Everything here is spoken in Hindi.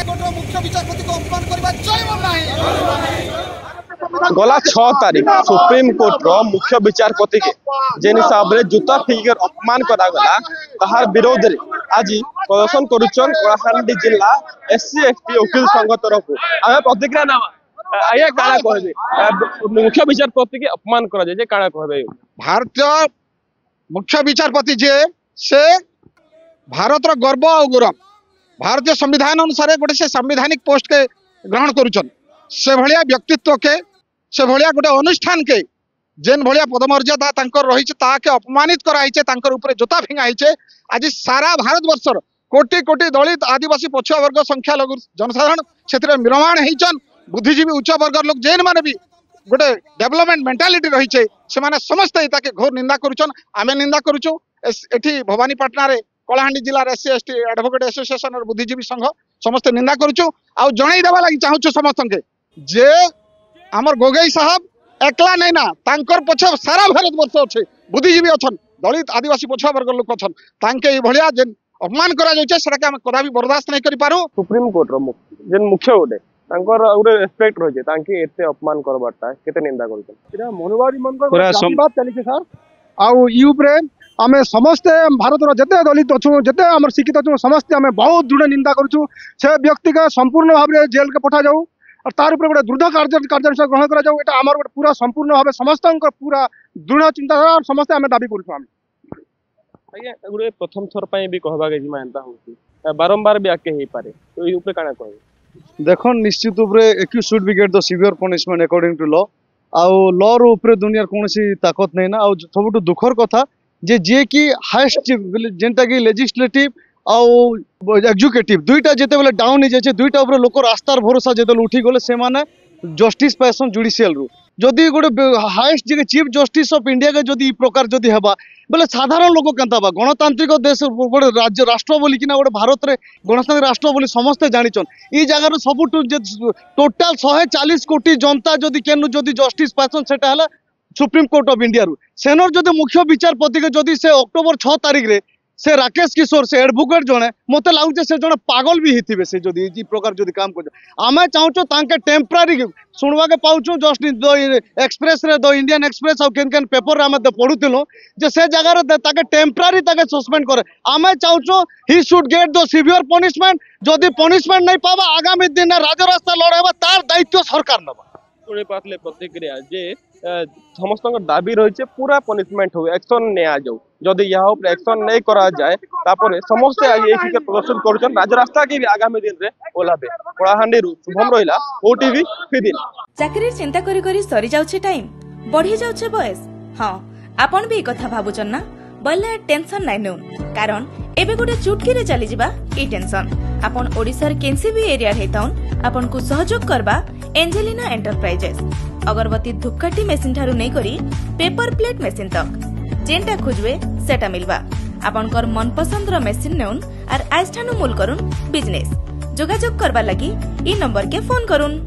मुख्य विचारपति को अपमान करबा चलिबो नाही। गला 6 तारीख सुप्रीम कोर्ट रो मुख्य विचारपति के जेन हिसाब रे जूता फिगर अपमान करा गला ताहार विरोध रे आज प्रदर्शन करूछन कलाहांडी जिला एससी एसटी वकील संघ तरफ आमे प्रतिक्रिया ना आया काला कहबे मुख्य विचारपति के अपमान करा जाय जे काला कहबे भारतीय मुख्य विचारपति जे से भारत रो गर्व और गौरव भारतीय संविधान अनुसार गोटे से संवैधानिक पोस्ट के ग्रहण करूछन से भलिया व्यक्तित्व के से भलिया गोटे अनुष्ठान के जेन भलिया पदमर्यादा तांकर रही ताके अपमानित कराइछे तांकर ऊपर जोता फिंगा हिचे आज सारा भारत वर्षर कोटि कोटि दलित आदिवासी पछुआ वर्ग संख्या लघु जनसाधारण क्षेत्र में निर्माण होइछन बुद्धिजीवी उच्च वर्ग लोग जेन माने भी गोटे डेवलपमेंट मेंटालिटी रही से माने समस्त ताके घोर निंदा करूछन आमे निंदा करूछु एठी भवानीपाटना रे कलाहांडी जिला एससी एसटी एडवोकेट एसोसिएशन और बुद्धिजीवी संघ समस्त निंदा करूछु आ जणै देबा लागि चाहूछु समस्त के जे हमर गोगई साहब एकला नहीं ना तांकर पछ सारा भारत वर्ष अच्छे बुद्धिजीवी अच्छन दलित आदिवासी पछुआ वर्ग लोक अच्छन तांके भलिया जेन अपमान करा जाय सेटा के हम कदापि बर्दाश्त नहीं करि पारो। सुप्रीम कोर्ट रो जेन मुख्य गोटे तांकर उरे रेस्पेक्ट रही है तांके एते अपमान करबाटा केते निंदा करछन एरा मनोवादी मन को बात चली छे सर आउ यू प्रे आमे समस्ते भारत रो जते दलित अछु जते हमर शिक्षित अछु समस्ते आमे बहुत दृढ़ निंदा करछु से व्यक्ति का संपूर्ण भाव रे जेल के पठा जाऊ और तार ऊपर गोटे दृढ़ कार्यानुष्ठान ग्रहण करा जाऊ एटा हमर गोटे पूरा संपूर्ण भाव समस्त पूरा दृढ़ चिंताधारा और समस्त आमे दाबी करछु आमे आगे गुरे प्रथम थर पई भी कहबा के जिमा एंता होची बारंबार भी आके हे पारे तो ई ऊपर काना कहबे देखन निश्चित ऊपर एक्यू should be get the severe punishment according to law outlaw रो ऊपर दुनिया कोनसी ताकत नै ना आउ सबटु दुखर कथा जे कि हाईएस्ट जेंटा कि लेजिस्लेटिव आउ एग्जीक्यूटिव दुईटा जेते बेले डाउन हो जाए दुईटा ऊपर लोक रास्तार भरोसा जेते उठी गले से माने जस्टिस पाइसन जुडिशियल रु जदि गोटे highest J chief justice of India के जदि प्रकार जदि हेबा बोले साधारण लोक केनता बा गणतांत्रिक देश गोटे राज्य राष्ट्र बोली कि गोटे भारत रे गणतांत्रिक राष्ट्र बोली समस्ते जानिछन ई जगह सबुठु टोटल 140 कोटी जनता जदि केनु जदि जस्टिस पाइसन सेटा हला सुप्रीम कोर्ट ऑफ इंडिया रु सेनर जदि मुख्य विचारपति के जदि से अक्टोबर 6 तारीख रे से राकेश किशोर से एडवोकेट जने मते लागुचे से जने पागल भी हिथिबे से जदि ई प्रकार जदि काम कर आमे चाहूचो तांके टेम्पररी सुनवा के पाउचो जस्ट द एक्सप्रेस रे द इंडियन एक्सप्रेस और केन पेपर रे आमे पढुतिलो जे से जगह रे ताके टेम्पररी ताके सस्पेंड करे आमे चाहूचो he should get the severe punishment जदि पनिशमेंट नहीं पाबा आगामी दिन राज रास्ता लड़ाबा तार दायित्व सरकार नबा सुने पातले प्रतिक्रिया जे समस्त दाबी रही पूरा पनिशमेंट हो एक्शन ने आ जाऊ जदि यह एक्शन नहीं करा जाए तापर समस्त प्रदर्शन कर राजरास्ता के भी आगामी दिन रे ओलाबे कलाहांडी शुभम रहिला ओटीवी फिदिन चाकरी चिंता करी करी सरी जाउछे टाइम बढ़ी जाउछे बयस हां आपन भी कथा भाबुचन ना बल्ले टेंशन नै नउन कारण एबे गोटे चुटकी रे चली जिबा ई टेंशन आपन ओडिसार केनसी भी एरिया हेताउन आपन को सहयोग करबा एंजेलिना एंटरप्राइजेस अगरबत्ती धूपकाठी मेसिन ठारू नहीं करी पेपर प्लेट मेसिन तक जेनटा खोजवे सेटा मिलवा आपनकर मन पसंद रो मेसिन नेउन आर आइस ठानु मूल करुन बिजनेस जोगाजोग करबा लगी ई नंबर के फोन करुन।